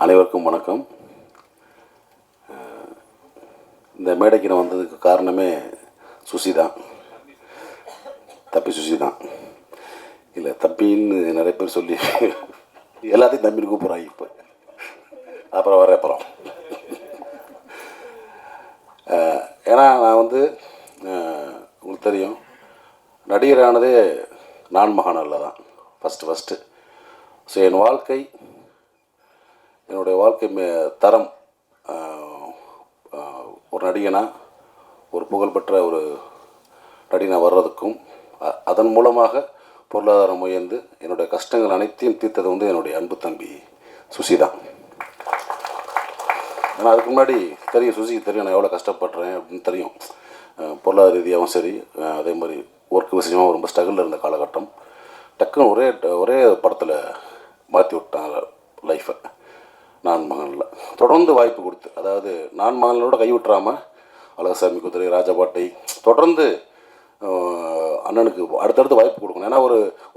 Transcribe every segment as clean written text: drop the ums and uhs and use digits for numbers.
அனைவருக்கும் வணக்கம். இந்த மேடைக்கு நான் வந்ததுக்கு காரணமே சுசி தான். தப்பி சுசி தான். இல்லை தப்பின்னு நிறைய பேர் சொல்லி எல்லாத்தையும் தம்பின்னு கூப்பிட்றாங்க. இப்போ அப்புறம் வர அப்புறம் ஏன்னா நான் வந்து உங்களுக்கு தெரியும், நடிகரானதே நான் மகானில் தான் ஃபஸ்ட்டு. ஸோ என் வாழ்க்கை, என்னுடைய வாழ்க்கை தரம் ஒரு நடிகனாக, ஒரு புகழ்பெற்ற ஒரு நடிகனாக வர்றதுக்கும் அதன் மூலமாக பொருளாதாரம் உயர்ந்து என்னுடைய கஷ்டங்கள் அனைத்தையும் தீர்த்தது வந்து என்னுடைய அன்பு தம்பி சுசி தான். ஏன்னா அதுக்கு முன்னாடி தெரியும், சுசிக்கு தெரியும் நான் எவ்வளோ கஷ்டப்படுறேன் அப்படின்னு தெரியும். பொருளாதார ரீதியாகவும் சரி, அதே மாதிரி ஒர்க் விஷயமாக ரொம்ப ஸ்ட்ரகிளில் இருந்த காலகட்டம். டக்குன்னு ஒரே படத்தில் மாற்றி விட்டாங்க லைஃப்பை. நான் மகனில் தொடர்ந்து வாய்ப்பு கொடுத்து, அதாவது நான் மகனோட கைவிட்டுறாமல் அழகசாமி குதிரை, ராஜபாட்டை தொடர்ந்து அண்ணனுக்கு அடுத்தடுத்து வாய்ப்பு கொடுக்கணும். ஏன்னா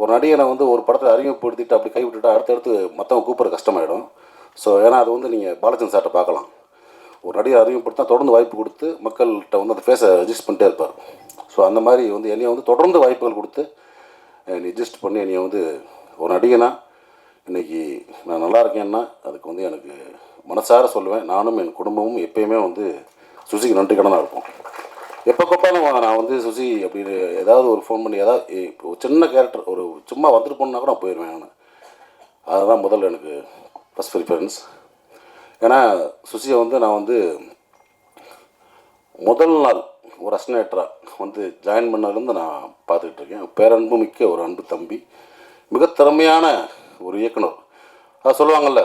ஒரு நடிகனை வந்து ஒரு படத்தை அறிமுகப்படுத்திட்டு அப்படி கைவிட்டுட்டா அடுத்தடுத்து மற்றவங்க கூப்பிட்ற கஷ்டமாயிடும். ஸோ ஏன்னா அது வந்து நீங்கள் பாலச்சந்திரன் சார்ட்ட பார்க்கலாம். ஒரு நடிகை அறிமுகப்படுத்தா தொடர்ந்து வாய்ப்பு கொடுத்து மக்கள்கிட்ட வந்து அந்த ஃபேஸை அட்ஜஸ்ட் பண்ணிட்டே இருப்பார். ஸோ அந்த மாதிரி வந்து என்னையை வந்து தொடர்ந்து வாய்ப்புகள் கொடுத்து என்னை அட்ஜஸ்ட் பண்ணி என்னையை வந்து ஒரு நடிகனாக இன்றைக்கி நான் நல்லா இருக்கேன்னா அதுக்கு வந்து எனக்கு மனசார சொல்லுவேன். நானும் என் குடும்பமும் எப்பயுமே வந்து சுசிக்கு நன்றி கடனாக இருப்போம். எப்போ கூப்பிட்டாலும் நான் வந்து சுசி அப்படின்னு ஏதாவது ஒரு ஃபோன் பண்ணி ஏதாவது ஒரு சின்ன கேரக்டர் ஒரு சும்மா வந்துட்டு போனா கூட நான் போயிடுவேன். நான் அதுதான் முதல்ல எனக்கு ஃபஸ்ட் ப்ரிஃபரன்ஸ். ஏன்னா சுசியை வந்து நான் வந்து முதல் நாள் ஒரு அசினேட்டராக வந்து ஜாயின் பண்ணதுலேருந்து நான் பார்த்துக்கிட்டு இருக்கேன். பேரன்பு மிக்க ஒரு அன்பு தம்பி, மிக திறமையான ஒரு இயக்குனர். அதை சொல்லுவாங்கள்ல,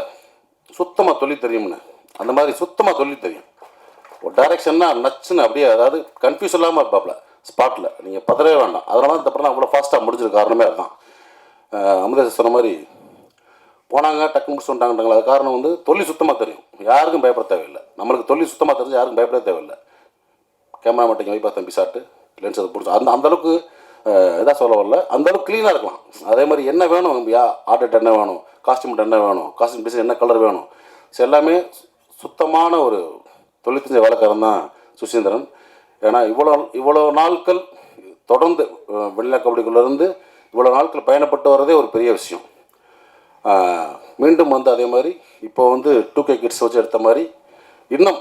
சுத்தமாக தொழில் தெரியும்னு, அந்த மாதிரி சுத்தமாக தொழில் தெரியும். ஒரு டைரக்ஷன்னா நச்சுன்னு அப்படியே, அதாவது கன்ஃபியூஸ் இல்லாமல் இருப்பாப்புல ஸ்பாட்டில். நீங்கள் பதறவே வேண்டாம். அதனால தான் இந்த படம் அவ்வளோ ஃபாஸ்ட்டாக முடிஞ்சிருக்க காரணமே அதுதான். அமுதேஷ் சொன்ன மாதிரி போனாங்க டக்கு முடிச்சு வந்துட்டாங்கட்டாங்களா, அது காரணம் வந்து தொழில் சுத்தமாக தெரியும். யாருக்கும் பயப்பட தேவையில்லை. நம்மளுக்கு தொழில் சுத்தமாக தெரிஞ்சு யாருக்கும் பயப்பட தேவையில்லை. கேமரா மட்டும் வைப்பா தம்பி சாப்பிட்டு லென்ஸ் அதை பிடிச்சி அந்தளவுக்கு எதாவது சொல்ல வரல, அந்தளவுக்கு க்ளீனாக இருக்கலாம். அதே மாதிரி என்ன வேணும், ஆர்டர் என்ன வேணும், காஸ்டியூம் என்ன வேணும், காஸ்டியூம் டிசைன் என்ன கலர் வேணும், ஸோ எல்லாமே சுத்தமான ஒரு தொழில் தெரிஞ்ச வேலைக்காரன் தான் சுசீந்திரன். ஏன்னா இவ்வளோ நாட்கள் தொடர்ந்து வெள்ளை கபடிக்குள்ளேருந்து இவ்வளோ நாட்கள் பயணப்பட்டு வரதே ஒரு பெரிய விஷயம். மீண்டும் வந்து அதே மாதிரி இப்போ வந்து 2K கிட்ஸ் வச்சு எடுத்த மாதிரி இன்னும்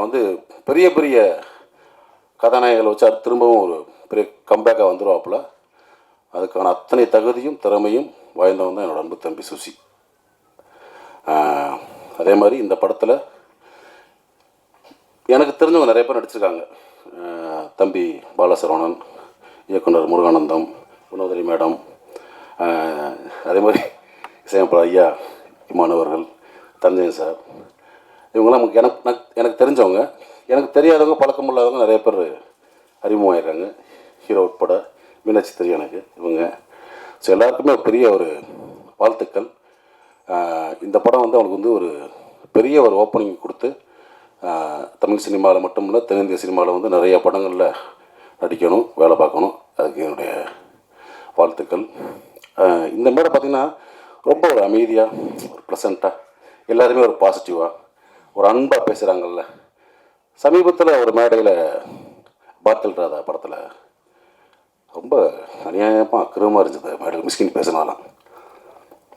வந்து பெரிய பெரிய கதாநாயகங்களை வச்சு அது திரும்பவும் ஒரு பெரிய கம்பேக்காக வந்துடுவாப்புல. அதுக்கான அத்தனை தகுதியும் திறமையும் வாய்ந்தவன் தான் என்னோடய அன்பு தம்பி சுசி. அதே மாதிரி இந்த படத்தில் எனக்கு தெரிஞ்சவங்க நிறைய பேர் நடிச்சிருக்காங்க. தம்பி பாலசரவணன், இயக்குனர் முருகானந்தம், வினோதரி மேடம், அதே மாதிரி இசையமைப்பாளர் ஐயா இமானவர்கள், தஞ்சை சார், இவங்களாம் எனக்கு தெரிஞ்சவங்க. எனக்கு தெரியாதவங்க, பழக்கம் இல்லாதவங்க நிறைய பேர் அறிமுகமாகிருக்காங்க. ஹீரோ உட்பட மீனாட்சி தெரியும் எனக்கு இவங்க. ஸோ எல்லாருக்குமே பெரிய ஒரு வாழ்த்துக்கள். இந்த படம் வந்து அவனுக்கு வந்து ஒரு பெரிய ஒரு ஓப்பனிங் கொடுத்து தமிழ் சினிமாவில் மட்டும் இல்லை, தென்னிந்திய சினிமாவில் வந்து நிறைய படங்களில் நடிக்கணும், வேலை பார்க்கணும். அதுக்கு என்னுடைய வாழ்த்துக்கள். இந்த மேடை பார்த்திங்கன்னா ரொம்ப ஒரு அமைதியாக, ஒரு ப்ளசண்ட்டாக, எல்லாருமே ஒரு பாசிட்டிவாக, ஒரு அன்பாக பேசுகிறாங்கல்ல. சமீபத்தில் ஒரு மேடையில் பாத்தல் ராதா படத்தில் ரொம்ப அநியாயமாக அக்கிரமாக இருந்தது. மேடையில் மிஸ்கின் பேசினாலாம்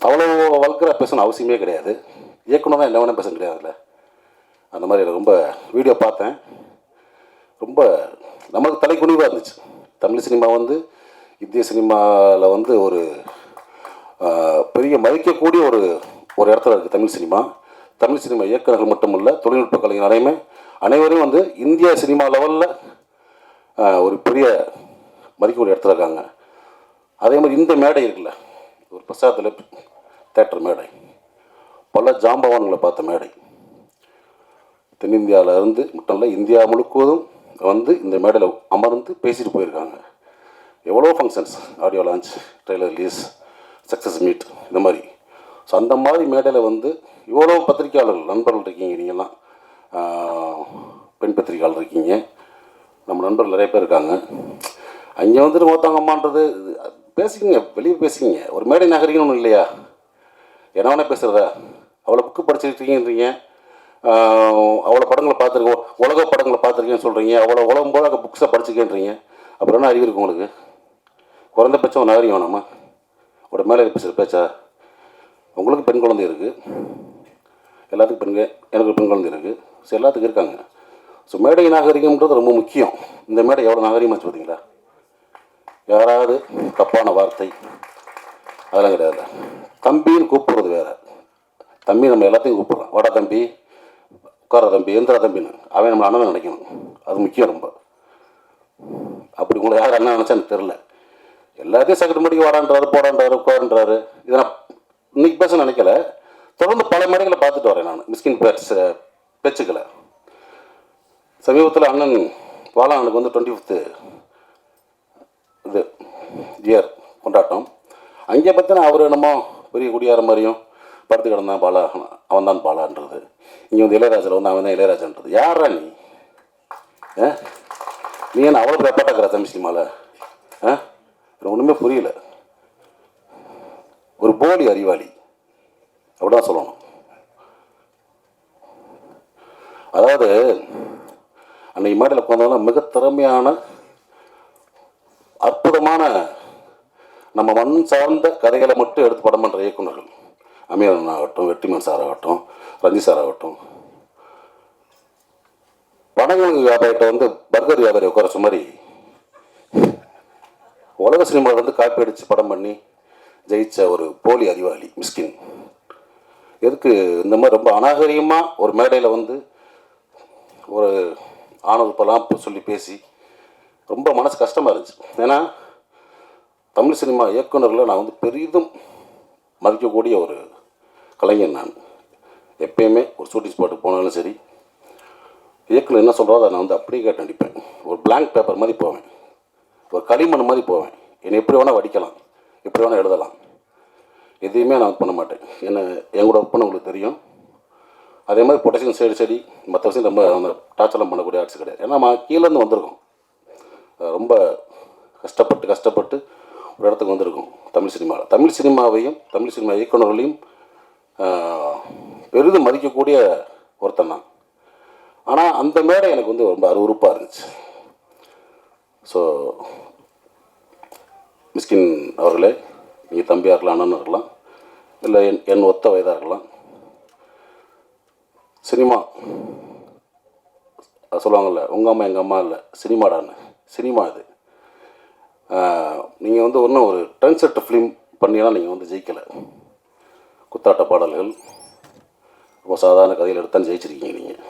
அவ்வளோ வல்கராக பேசணும் அவசியமே கிடையாது. இயக்குனர் தான் என்ன வேணால் பேச கிடையாதுல்ல. அந்த மாதிரி எனக்கு ரொம்ப வீடியோ பார்த்தேன். ரொம்ப நம்மளுக்கு தலைக்குனிவாக இருந்துச்சு. தமிழ் சினிமா வந்து இந்திய சினிமாவில் வந்து ஒரு பெரிய மதிக்கக்கூடிய ஒரு இடத்துல இருக்குது தமிழ் சினிமா. தமிழ் சினிமா இயக்குநர்கள் மட்டும் இல்லை, தொழில்நுட்ப கலைஞர் அனைவரும் வந்து இந்திய சினிமா லெவலில் ஒரு பெரிய மதிக்கக்கூடிய இடத்துல இருக்காங்க. அதே மாதிரி இந்த மேடை இருக்குல்ல, ஒரு பிரசாத்தில் தேட்டர் மேடை, பல ஜாம்பவான்களை பார்த்த மேடை. தென்னிந்தியாவில் இருந்து மட்டும் இல்லை, இந்தியா முழுக்குவதும் வந்து இந்த மேடையில் அமர்ந்து பேசிட்டு போயிருக்காங்க. எவ்வளோ functions, audio launch, trailer release, success meet, இந்த மாதிரி. ஸோ அந்த மாதிரி மேடையில் வந்து இவ்வளோ பத்திரிக்கையாளர்கள் நண்பர்கள் இருக்கீங்க. நீங்கள்லாம் பெண் பத்திரிக்கையாளர் இருக்கீங்க, நம்ம நண்பர்கள் நிறைய பேர் இருக்காங்க. அங்கே வந்துட்டு மொத்தவங்க அம்மான்றது பேசிக்கிங்க, வெளியே பேசிக்கிங்க. ஒரு மேடை நகரிக்கணும் இல்லையா? என்ன வேணால் பேசுகிறதா? அவ்வளோ புக்கு படிச்சிருக்கீங்கன்றீங்க, அவ்வளோ படங்களை பார்த்துருக்கோம், உலக படங்களை பார்த்துருக்கேன்னு சொல்கிறீங்க, அவ்வளோ உலகம் போல புக்ஸை படிச்சுக்கேன்றீங்க. அப்புறம் என்ன அறிவு இருக்கு உங்களுக்கு? குறைந்தபட்சம் நாகரிகம் வேணாமா? உங்களோட மேலே பேசுகிற பேச்சா? உங்களுக்கு பெண் குழந்தை இருக்குது, எல்லாத்துக்கும் பெண்கள், எனக்கு பெண் குழந்தை இருக்குது, ஸோ எல்லாத்துக்கும் இருக்காங்க. ஸோ மேடை நாகரிகம்ன்றது ரொம்ப முக்கியம். இந்த மேடை எவ்வளோ நாகரிகமாச்சு பார்த்தீங்களா? யாராவது தப்பான வார்த்தை அதெல்லாம் கிடையாது. தம்பின்னு கூப்பிடுறது வேறு. தம்பி நம்ம எல்லாத்தையும் கூப்பிட்றோம், வாடா தம்பி, உட்கார தம்பி, எந்திரா தம்பின்னு. அவன் நம்ம அண்ணன் நினைக்கணும், அது முக்கியம் ரொம்ப. அப்படி உங்களை யார் அண்ணன் நினச்சா எனக்கு தெரில. எல்லாத்தையும் சக்கட்டு மடிக்கு வாடான்றாரு, போடான்றாரு, உட்காருன்றாரு. இதை நான் இன்னைக்கு பேச நினைக்கல, தொடர்ந்து பல மேடைகளை பார்த்துட்டு வரேன் நான் மிஸ்கின் பேச்சுக்களை. சமீபத்தில் அண்ணன் பாலானுக்கு வந்து 25th இது இயர் கொண்டாட்டம். அங்கே பார்த்தீங்கன்னா அவர் என்னமோ பெரிய குடியார மாதிரியும் படுத்து கிடந்தான் பாலா, அவன் தான் பாலான்றது. இங்கே வந்து இளையராஜில் வந்து அவன் தான் இளையராஜன்றது. யாரா நீ? நீ என்ன அவ்வளோ பேப்பாட்டாக்கிற தமிழ் சினிமாவில்? எனக்கு ஒன்றுமே புரியல. ஒரு போலி அறிவாளி அப்படிதான் சொல்லணும். அதாவது அன்னைக்கு மேடையில் உட்காந்தவங்க மிக திறமையான அற்புதமான நம்ம மண் சார்ந்த கதைகளை மட்டும் எடுத்து படம் பண்ணுற இயக்குநர்கள், அமீரன் ஆகட்டும், வெற்றிமன் சார் ஆகட்டும், ரஞ்சித் சார் ஆகட்டும், படங்களுக்கு வியாபாரிகிட்ட வந்து பர்கர் வியாபாரி உட்காரச்ச மாதிரி உலக சினிமாவில் வந்து காப்பி அடித்து படம் பண்ணி ஜெயித்த ஒரு போலி அறிவாளி மிஸ்கின். எதுக்கு இந்த மாதிரி ரொம்ப அநாகரிகமாக ஒரு மேடையில் வந்து ஒரு ஆணவப்பெல்லாம் சொல்லி பேசி ரொம்ப மனசு கஷ்டமாக இருந்துச்சு. ஏன்னா தமிழ் சினிமா இயக்குநர்களை நான் வந்து பெரிதும் மதிக்கக்கூடிய ஒரு கலைஞன். நான் எப்பயுமே ஒரு ஷூட்டிங் ஸ்பாட்டுக்கு போனாலும் சரி, இயக்குனர் என்ன சொல்கிறதோ அதை நான் வந்து அப்படியே கேட்டு நடிப்பேன். ஒரு பிளாங்க் பேப்பர் மாதிரி போவேன், ஒரு களிமண் மாதிரி போவேன். என்னை எப்படி வேணால் வடிக்கலாம், எப்படி வேணால் எழுதலாம், எதையுமே நான் பண்ண மாட்டேன். என்ன எங்களோட ஒர்க் பண்ண உங்களுக்கு தெரியும். அதே மாதிரி பொட்டேஷன் சரி மற்ற விஷயம் ரொம்ப அந்த டார்ச்சர்லாம் பண்ணக்கூடிய ஆர்ட்ஸ் கிடையாது. ஏன்னா நம்ம கீழேருந்து வந்திருக்கோம், ரொம்ப கஷ்டப்பட்டு ஒரு இடத்துக்கு வந்திருக்கோம் தமிழ் சினிமாவில். தமிழ் சினிமாவையும் தமிழ் சினிமா இயக்குநர்களையும் பெரிதும் மதிக்கக்கூடிய ஒருத்தன் தான். ஆனால் அந்த மேடை எனக்கு வந்து ரொம்ப அருவருப்பாக இருந்துச்சு. ஸோ மிஸ்கின் அவர்களே, நீங்கள் தம்பியாக இருக்கலாம், அண்ணன் இருக்கலாம், இல்லை என் ஒத்த வயதாக இருக்கலாம், சினிமா சொல்லுவாங்கள்ல, உங்கள் அம்மா எங்கள் அம்மா இல்லை சினிமாடான்னு, சினிமா இது. நீங்கள் வந்து ஒன்றும் ஒரு ட்ரெண்ட் செட் ஃபிலிம் பண்ணியெல்லாம் நீங்கள் வந்து ஜெயிக்கலை. குத்தாட்ட பாடல்கள், ரொம்ப சாதாரண கதையில் எடுத்தான்னு ஜெயிச்சிருக்கீங்க. நீங்கள்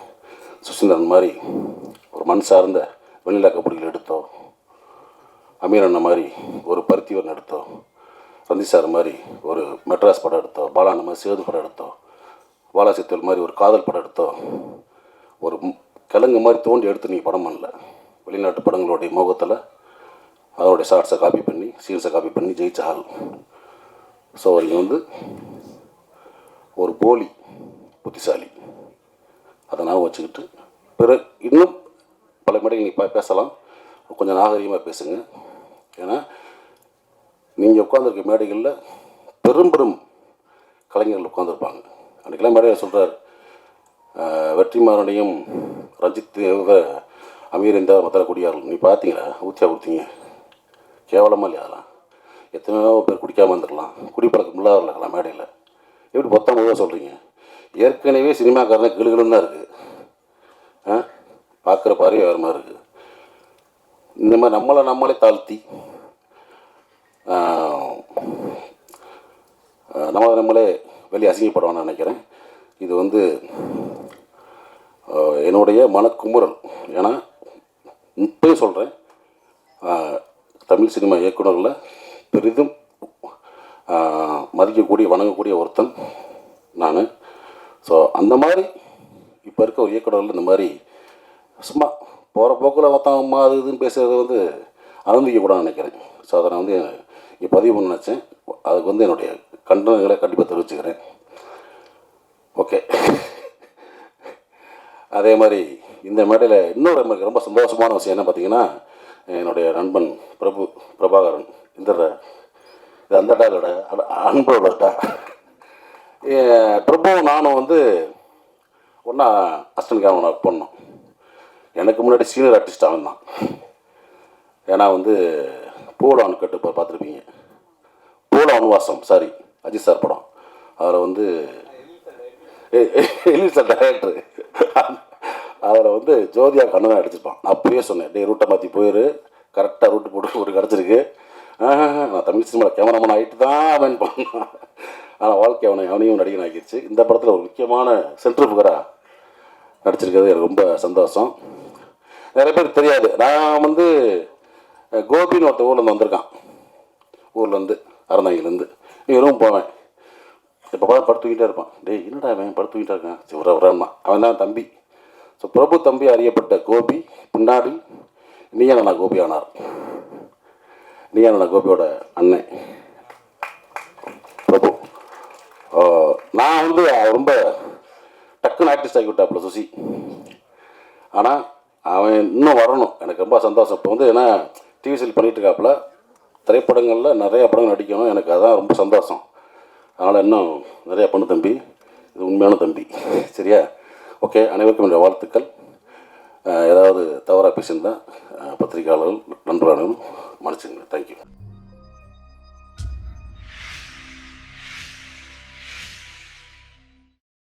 சுசீந்திரன் மாதிரி ஒரு மண் சார்ந்த வெண்ணிலா கபடிகள் எடுத்தோ, அமீர் அண்ணன் மாதிரி ஒரு பருத்திவரன் எடுத்தோ, ரஞ்சித் சார் மாதிரி ஒரு மெட்ராஸ் படம் எடுத்தோ, பாலாண்ண மாதிரி சேது படம் எடுத்தோ, பாலாசித்தல் மாதிரி ஒரு காதல் படம் எடுத்தோ, ஒரு கிழங்கு மாதிரி தோண்டி எடுத்து நீங்கள் படம் பண்ணல. வெளிநாட்டு படங்களுடைய முகத்தில் அதோடைய ஷார்ட்ஸை காப்பி பண்ணி, சீன்ஸை காப்பி பண்ணி ஜெயிச்ச ஆள். ஸோ நீங்கள் வந்து ஒரு போலி புத்திசாலி, அதை நான் வச்சுக்கிட்டு பிறகு இன்னும் பல மேடைகள் நீங்கள் பேசலாம், கொஞ்சம் நாகரிகமாக பேசுங்க. ஏன்னா நீங்கள் உட்காந்துருக்க மேடைகளில் பெரும் கலைஞர்கள் உட்காந்துருப்பாங்க. அன்றைக்கெல்லாம் மேடையில் சொல்கிறார், வெற்றிமாறனையும் ரஞ்சித் அமீர் இந்த மற்ற குடியார்கள் நீ பார்த்தீங்களா, ஊற்றியா கொடுத்தீங்க, கேவலமாக இல்லையா? அதெல்லாம் எத்தனையோ பேர் குடிக்காமல் இருந்துருக்கலாம், குடிப்பழக்கம் இல்லாத இருக்கலாம். மேடையில் எப்படி மொத்தமாக சொல்கிறீங்க? ஏற்கனவே சினிமாக்காரனே கிளுகிளுன்னு தான் இருக்குது, பார்க்குற பார்வை வேறு மாதிரி இருக்குது. இந்த மாதிரி நம்மளே தாழ்த்தி நம்மளே வெளியே அசிங்கப்படுவான்னு நினைக்கிறேன். இது வந்து என்னுடைய மனக்குமுறல். ஏன்னா இப்போயும் சொல்கிறேன், தமிழ் சினிமா இயக்குநர்களில் பெரிதும் மதிக்கக்கூடிய வணங்கக்கூடிய ஒருத்தன் நான். ஸோ அந்த மாதிரி இப்போ இருக்க ஒரு இயக்குநர்கள் இந்த மாதிரி சும்மா போகிற போக்கில் மற்றவங்க அது இதுன்னு பேசுகிறது வந்து அனுமதிக்கக்கூடாதுன்னு நினைக்கிறேன். ஸோ அதை நான் வந்து இங்கே பதிவு பண்ண நினச்சேன். அதுக்கு வந்து என்னுடைய கண்டனங்களை கண்டிப்பாக தெரிவிச்சுக்கிறேன். ஓகே. அதே மாதிரி இந்த மேடையில் இன்னொரு எனக்கு ரொம்ப சந்தோஷமான விஷயம் என்ன பார்த்தீங்கன்னா, என்னுடைய நண்பன் பிரபாகரன், இந்த இது அந்த டாலோட அன்போட பிரபுவும் நானும் வந்து ஒன்றா அசிஸ்டன்ட் கேமரா ஒர்க் பண்ணோம். எனக்கு முன்னாடி சீனியர் ஆர்டிஸ்ட் அவன் தான். ஏன்னா வந்து பூலான் கட்டு பார்த்துருப்பீங்க. பூல அனுவாசம், சாரி, அஜித் சார் படம். அதில் வந்து எலில் சார் டைரக்டரு. அதில் வந்து ஜோதியா கண்ணதான் அடிச்சிருப்பான். நான் அப்பயே சொன்னேன், டே ரூட்டை மாற்றி போயிரு, கரெக்டாக ரூட்டு போட்டு ஒரு கிடச்சிருக்கு. நான் தமிழ் சினிமாவில் கேமராமேன் ஆகிட்டு தான் அவன் பண்ணான். ஆனால் வாழ்க்கை அவனையும் நடிகன் ஆகிடுச்சு. இந்த படத்தில் ஒரு முக்கியமான சென்ட்ரு புகராக நடிச்சிருக்கிறது எனக்கு ரொம்ப சந்தோஷம். நிறைய பேர் தெரியாது, நான் வந்து கோபின்னு ஒருத்த ஊர்லேருந்து வந்திருக்கான். ஊர்லேருந்து அறந்தாங்கிலேருந்து இவரும் போவேன். இப்போ படுத்து தூங்கிட்டே இருப்பான். டேய் என்னடா அவன் படுத்து தூங்கிட்டே இருக்கான், சரி உறவுறான்னா. அவன் தான் தம்பி. ஸோ பிரபு தம்பி அறியப்பட்ட கோபி பின்னாடி நீயான கோபி ஆனார். நீயான கோபியோட அண்ணன் பிரபு. நான் வந்து ரொம்ப டக்குன்னு ஆர்டிஸ்ட் ஆகி விட்டாப்புல சுசி. ஆனால் அவன் இன்னும் வரணும், எனக்கு ரொம்ப சந்தோஷம். இப்போ வந்து ஏன்னா டிவி சீரியல் பண்ணிகிட்டு இருக்காப்புல, திரைப்படங்களில் நிறையா படங்கள் நடிக்கணும், எனக்கு அதான் ரொம்ப சந்தோஷம். அதனால் இன்னும் நிறையா பண்ணு தம்பி, இது உண்மையான தம்பி, சரியா? ஓகே, அனைவருக்கும் என்னுடைய வாழ்த்துக்கள். ஏதாவது தவறாக பேசியிருந்தால் பத்திரிகையாளர்கள் நண்பர்களும் மன்னிச்சுங்க. தேங்க்யூ.